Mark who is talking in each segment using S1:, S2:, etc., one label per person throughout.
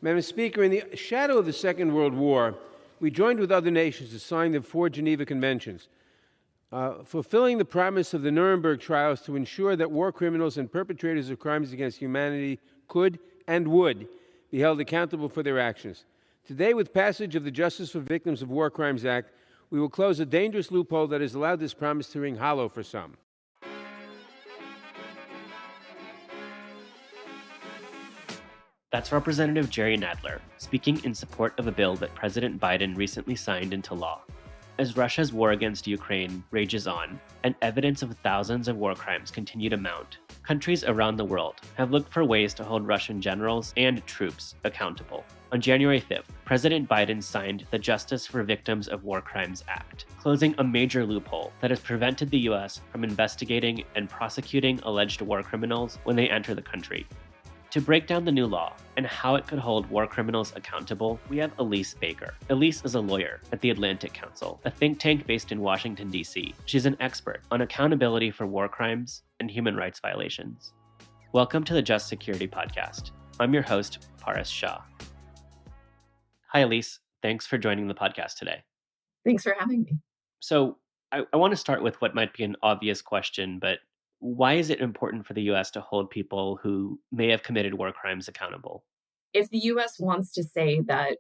S1: Madam Speaker, in the shadow of the Second World War, we joined with other nations to sign the 4 Geneva Conventions, fulfilling the promise of the Nuremberg trials to ensure that war criminals and perpetrators of crimes against humanity could and would be held accountable for their actions. Today, with passage of the Justice for Victims of War Crimes Act, we will close a dangerous loophole that has allowed this promise to ring hollow for some.
S2: That's Representative Jerry Nadler speaking in support of a bill that President Biden recently signed into law. As Russia's war against Ukraine rages on, and evidence of thousands of war crimes continue to mount, countries around the world have looked for ways to hold Russian generals and troops accountable. On January 5th, President Biden signed the Justice for Victims of War Crimes Act, closing a major loophole that has prevented the U.S. from investigating and prosecuting alleged war criminals when they enter the country. To break down the new law and how it could hold war criminals accountable, we have Elise Baker. Elise is a lawyer at the Atlantic Council, a think tank based in Washington, D.C. She's an expert on accountability for war crimes and human rights violations. Welcome to the Just Security Podcast. I'm your host, Paras Shah. Hi, Elise. Thanks for joining the podcast today.
S3: Thanks for having me.
S2: So I want to start with what might be an obvious question, but why is it important for the U.S. to hold people who may have committed war crimes accountable?
S3: If the U.S. wants to say that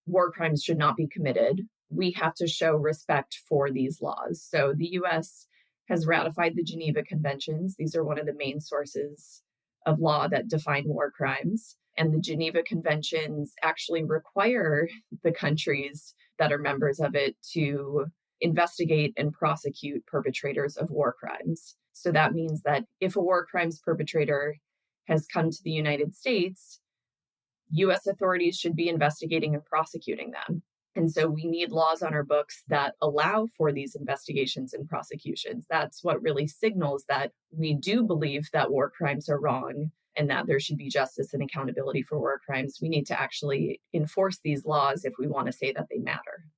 S3: war crimes should not be committed, we have to show respect for these laws. So the U.S. has ratified the Geneva Conventions. These are one of the main sources of law that define war crimes. And the Geneva Conventions actually require the countries that are members of it to investigate and prosecute perpetrators of war crimes. So that means that if a war crimes perpetrator has come to the United States, U.S. authorities should be investigating and prosecuting them. And so we need laws on our books that allow for these investigations and prosecutions. That's what really signals that we do believe that war crimes are wrong and that there should be justice and accountability for war crimes. We need to actually enforce these laws if we want to say that they matter.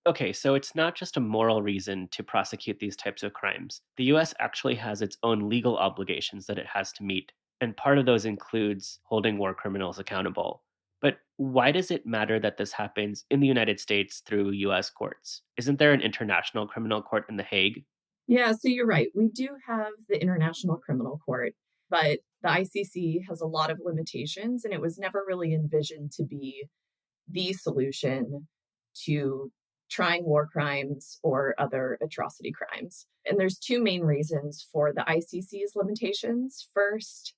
S2: Okay, so it's not just a moral reason to prosecute these types of crimes. The U.S. actually has its own legal obligations that it has to meet, and part of those includes holding war criminals accountable. But why does it matter that this happens in the United States through U.S. courts? Isn't there an international criminal court in The Hague?
S3: Yeah, so you're right. We do have the International Criminal Court, but the ICC has a lot of limitations, and it was never really envisioned to be the solution to trying war crimes or other atrocity crimes. And there's 2 main reasons for the ICC's limitations. First,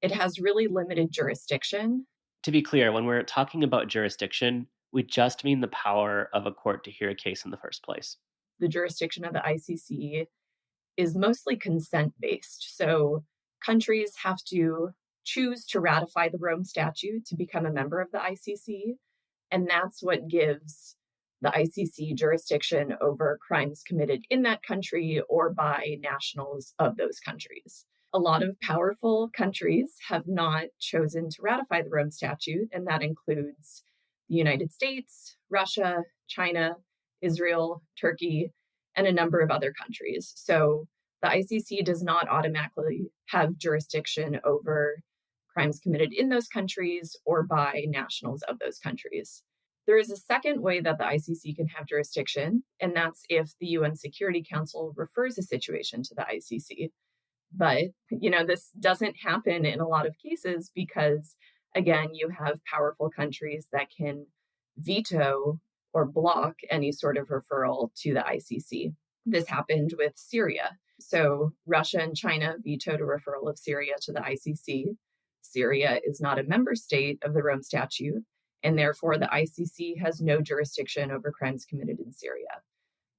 S3: it has really limited jurisdiction.
S2: To be clear, when we're talking about jurisdiction, we just mean the power of a court to hear a case in the first place.
S3: The jurisdiction of the ICC is mostly consent-based. So countries have to choose to ratify the Rome Statute to become a member of the ICC. And that's what gives the ICC jurisdiction over crimes committed in that country or by nationals of those countries. A lot of powerful countries have not chosen to ratify the Rome Statute, and that includes the United States, Russia, China, Israel, Turkey, and a number of other countries. So the ICC does not automatically have jurisdiction over crimes committed in those countries or by nationals of those countries. There is a second way that the ICC can have jurisdiction, and that's if the UN Security Council refers a situation to the ICC. But, this doesn't happen in a lot of cases because, again, you have powerful countries that can veto or block any sort of referral to the ICC. This happened with Syria. So Russia and China vetoed a referral of Syria to the ICC. Syria is not a member state of the Rome Statute, and therefore the ICC has no jurisdiction over crimes committed in Syria.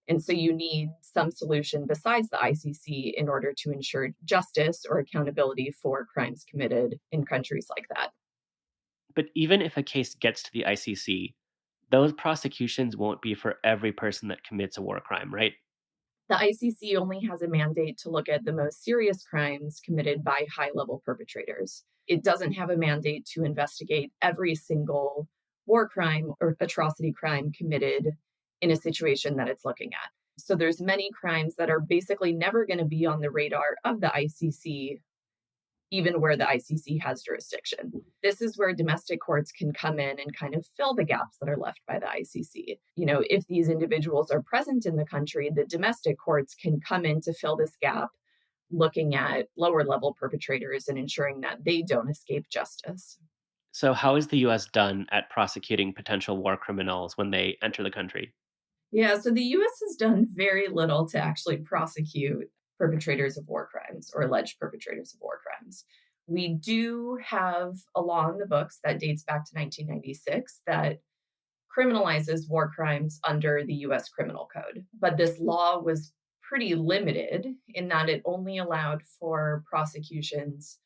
S3: And so you need some solution besides the ICC in order to ensure justice or accountability for crimes committed in countries like that.
S2: But even if a case gets to the ICC, those prosecutions won't be for every person that commits a war crime, right?
S3: The ICC only has a mandate to look at the most serious crimes committed by high-level perpetrators. It doesn't have a mandate to investigate every single war crime or atrocity crime committed in a situation that it's looking at. So there's many crimes that are basically never going to be on the radar of the ICC even where the ICC has jurisdiction. This is where domestic courts can come in and kind of fill the gaps that are left by the ICC. If these individuals are present in the country, the domestic courts can come in to fill this gap, looking at lower level perpetrators and ensuring that they don't escape justice.
S2: So, how is the US done at prosecuting potential war criminals when they enter the country?
S3: Yeah, so the US has done very little to actually prosecute perpetrators of war crimes or alleged perpetrators of war crimes. We do have a law in the books that dates back to 1996 that criminalizes war crimes under the US Criminal Code. But this law was pretty limited in that it only allowed for prosecutions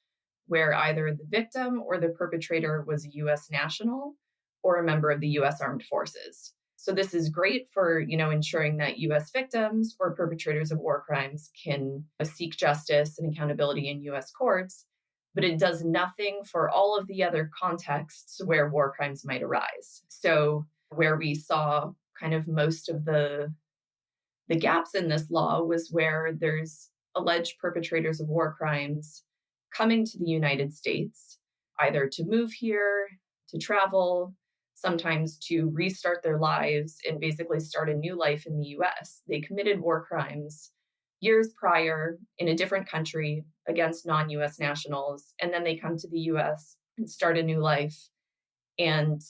S3: where either the victim or the perpetrator was a US national or a member of the US Armed Forces. So this is great for, ensuring that US victims or perpetrators of war crimes can seek justice and accountability in US courts, but it does nothing for all of the other contexts where war crimes might arise. So where we saw kind of most of the gaps in this law was where there's alleged perpetrators of war crimes coming to the United States, either to move here, to travel, sometimes to restart their lives and basically start a new life in the US. They committed war crimes years prior in a different country against non US nationals, and then they come to the US and start a new life. And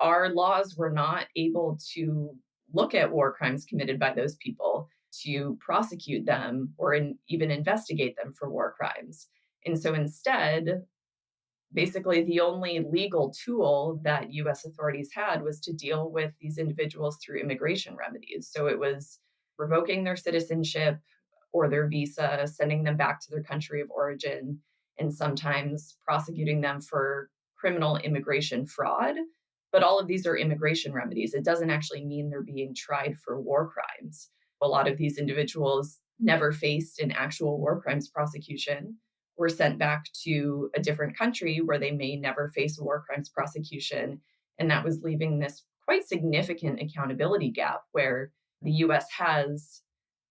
S3: our laws were not able to look at war crimes committed by those people to prosecute them or even investigate them for war crimes. And so instead, basically the only legal tool that US authorities had was to deal with these individuals through immigration remedies. So it was revoking their citizenship or their visa, sending them back to their country of origin, and sometimes prosecuting them for criminal immigration fraud. But all of these are immigration remedies. It doesn't actually mean they're being tried for war crimes. A lot of these individuals never faced an actual war crimes prosecution, were sent back to a different country where they may never face a war crimes prosecution. And that was leaving this quite significant accountability gap where the US has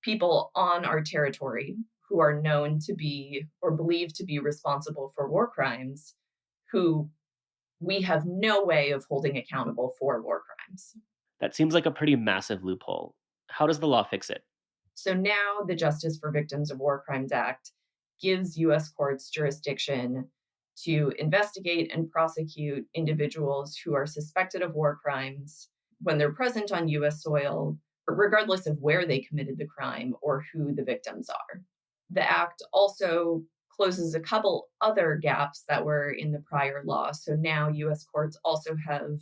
S3: people on our territory who are known to be or believed to be responsible for war crimes who we have no way of holding accountable for war crimes.
S2: That seems like a pretty massive loophole. How does the law fix it?
S3: So now the Justice for Victims of War Crimes Act gives US courts jurisdiction to investigate and prosecute individuals who are suspected of war crimes when they're present on US soil, regardless of where they committed the crime or who the victims are. The act also closes a couple other gaps that were in the prior law. So now US courts also have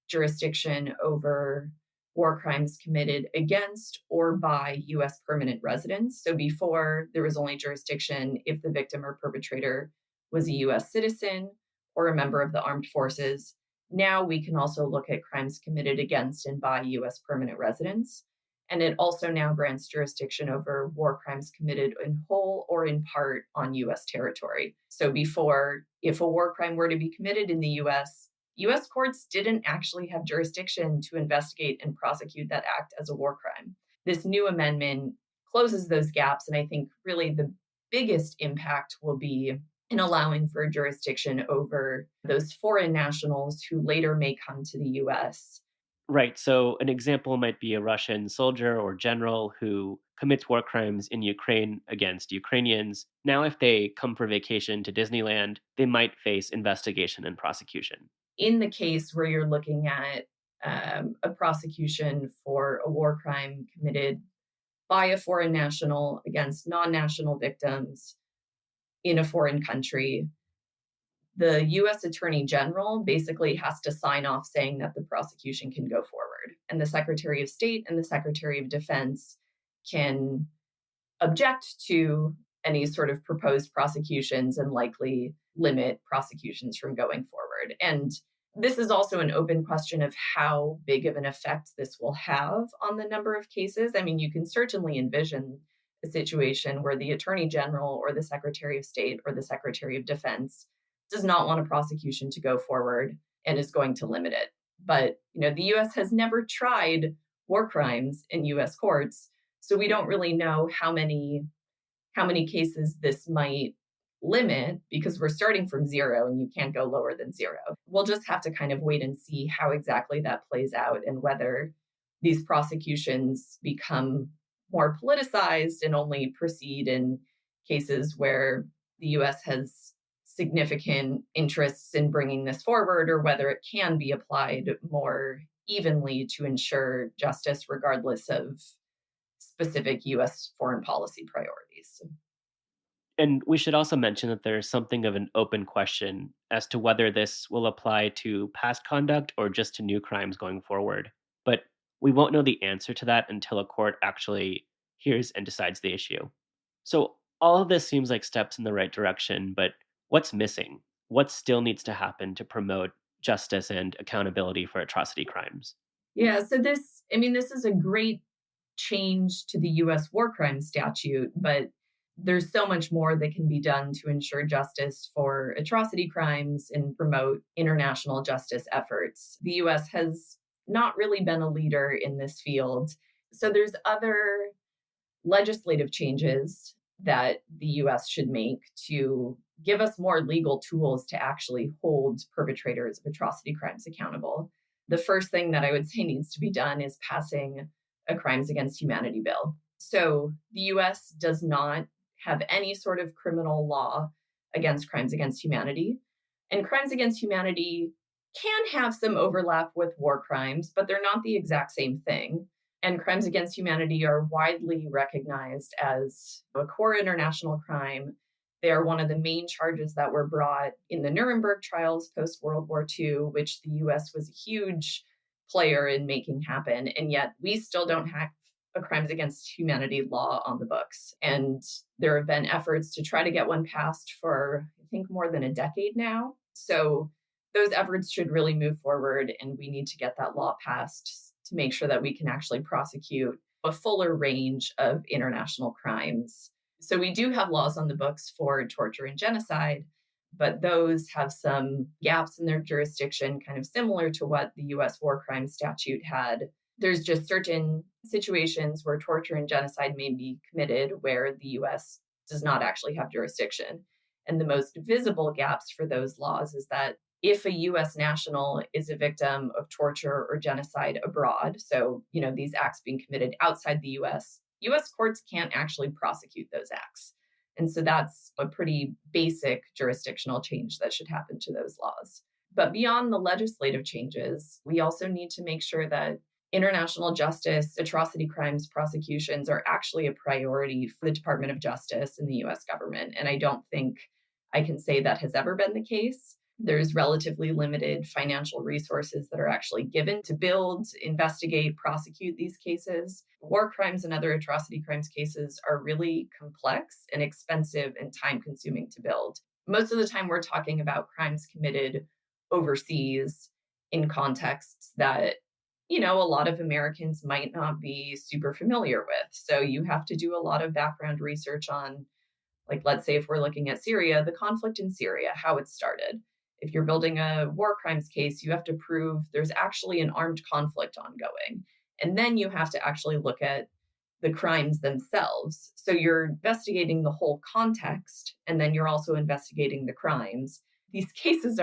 S3: jurisdiction over war crimes committed against or by US permanent residents. So before, there was only jurisdiction if the victim or perpetrator was a US citizen or a member of the armed forces. Now we can also look at crimes committed against and by US permanent residents. And it also now grants jurisdiction over war crimes committed in whole or in part on US territory. So before, if a war crime were to be committed in the US courts didn't actually have jurisdiction to investigate and prosecute that act as a war crime. This new amendment closes those gaps, and I think really the biggest impact will be in allowing for jurisdiction over those foreign nationals who later may come to the US.
S2: Right. So an example might be a Russian soldier or general who commits war crimes in Ukraine against Ukrainians. Now, if they come for vacation to Disneyland, they might face investigation and prosecution.
S3: In the case where you're looking at a prosecution for a war crime committed by a foreign national against non-national victims in a foreign country, the US Attorney General basically has to sign off saying that the prosecution can go forward. And the Secretary of State and the Secretary of Defense can object to any sort of proposed prosecutions and likely limit prosecutions from going forward. And this is also an open question of how big of an effect this will have on the number of cases. I mean, you can certainly envision a situation where the Attorney General or the Secretary of State or the Secretary of Defense does not want a prosecution to go forward and is going to limit it. But, the US has never tried war crimes in US courts, so we don't really know how many cases this might limit because we're starting from zero and you can't go lower than zero. We'll just have to kind of wait and see how exactly that plays out and whether these prosecutions become more politicized and only proceed in cases where the US has significant interests in bringing this forward, or whether it can be applied more evenly to ensure justice regardless of specific US foreign policy priorities.
S2: And we should also mention that there's something of an open question as to whether this will apply to past conduct or just to new crimes going forward. But we won't know the answer to that until a court actually hears and decides the issue. So all of this seems like steps in the right direction, but what's missing? What still needs to happen to promote justice and accountability for atrocity crimes?
S3: Yeah, so this is a great change to the US war crimes statute, but there's so much more that can be done to ensure justice for atrocity crimes and promote international justice efforts. The US has not really been a leader in this field. So there's other legislative changes that the US should make to give us more legal tools to actually hold perpetrators of atrocity crimes accountable. The first thing that I would say needs to be done is passing a crimes against humanity bill. So the US does not have any sort of criminal law against crimes against humanity. And crimes against humanity can have some overlap with war crimes, but they're not the exact same thing. And crimes against humanity are widely recognized as a core international crime. They are one of the main charges that were brought in the Nuremberg trials post-World War II, which the US was a huge player in making happen. And yet we still don't have a crimes against humanity law on the books. And there have been efforts to try to get one passed for, I think, more than a decade now. So those efforts should really move forward, and we need to get that law passed to make sure that we can actually prosecute a fuller range of international crimes. So we do have laws on the books for torture and genocide, but those have some gaps in their jurisdiction, kind of similar to what the US war crimes statute had. There's just certain situations where torture and genocide may be committed where the US does not actually have jurisdiction. And the most visible gaps for those laws is that if a US national is a victim of torture or genocide abroad, so, these acts being committed outside the US courts can't actually prosecute those acts. And so that's a pretty basic jurisdictional change that should happen to those laws. But beyond the legislative changes, we also need to make sure that international justice, atrocity crimes prosecutions are actually a priority for the Department of Justice and the US government. And I don't think I can say that has ever been the case. There's relatively limited financial resources that are actually given to build, investigate, prosecute these cases. War crimes and other atrocity crimes cases are really complex and expensive and time-consuming to build. Most of the time, we're talking about crimes committed overseas in contexts that, a lot of Americans might not be super familiar with. So you have to do a lot of background research on, let's say if we're looking at Syria, the conflict in Syria, how it started. If you're building a war crimes case, you have to prove there's actually an armed conflict ongoing. And then you have to actually look at the crimes themselves. So you're investigating the whole context, and then you're also investigating the crimes. These cases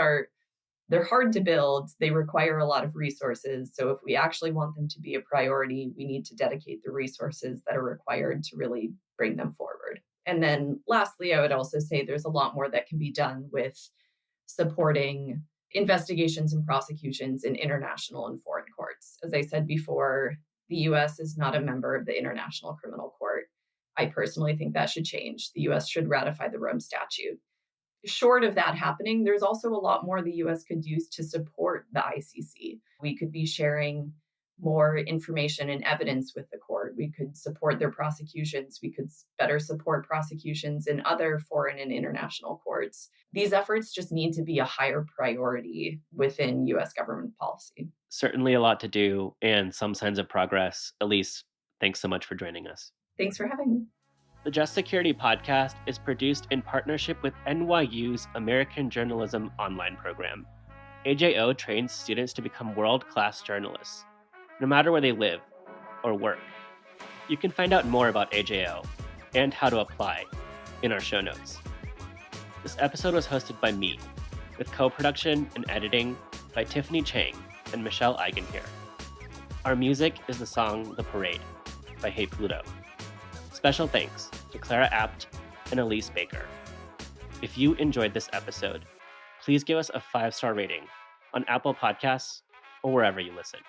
S3: they're hard to build. They require a lot of resources. So if we actually want them to be a priority, we need to dedicate the resources that are required to really bring them forward. And then lastly, I would also say there's a lot more that can be done with supporting investigations and prosecutions in international and foreign courts. As I said before, the US is not a member of the International Criminal Court. I personally think that should change. The US should ratify the Rome Statute. Short of that happening, there's also a lot more the US could use to support the ICC. We could be sharing more information and evidence with the court. We could support their prosecutions. We could better support prosecutions in other foreign and international courts. These efforts just need to be a higher priority within US government policy.
S2: Certainly a lot to do and some signs of progress. Elise, thanks so much for joining us.
S3: Thanks for having me.
S2: The Just Security podcast is produced in partnership with NYU's American Journalism Online program. AJO trains students to become world-class journalists, no matter where they live or work. You can find out more about AJO and how to apply in our show notes. This episode was hosted by me, with co-production and editing by Tiffany Chang and Michelle Eigenhier. Our music is the song The Parade by Hey Pluto. Special thanks to Clara Apt and Elise Baker. If you enjoyed this episode, please give us a 5-star rating on Apple Podcasts or wherever you listen.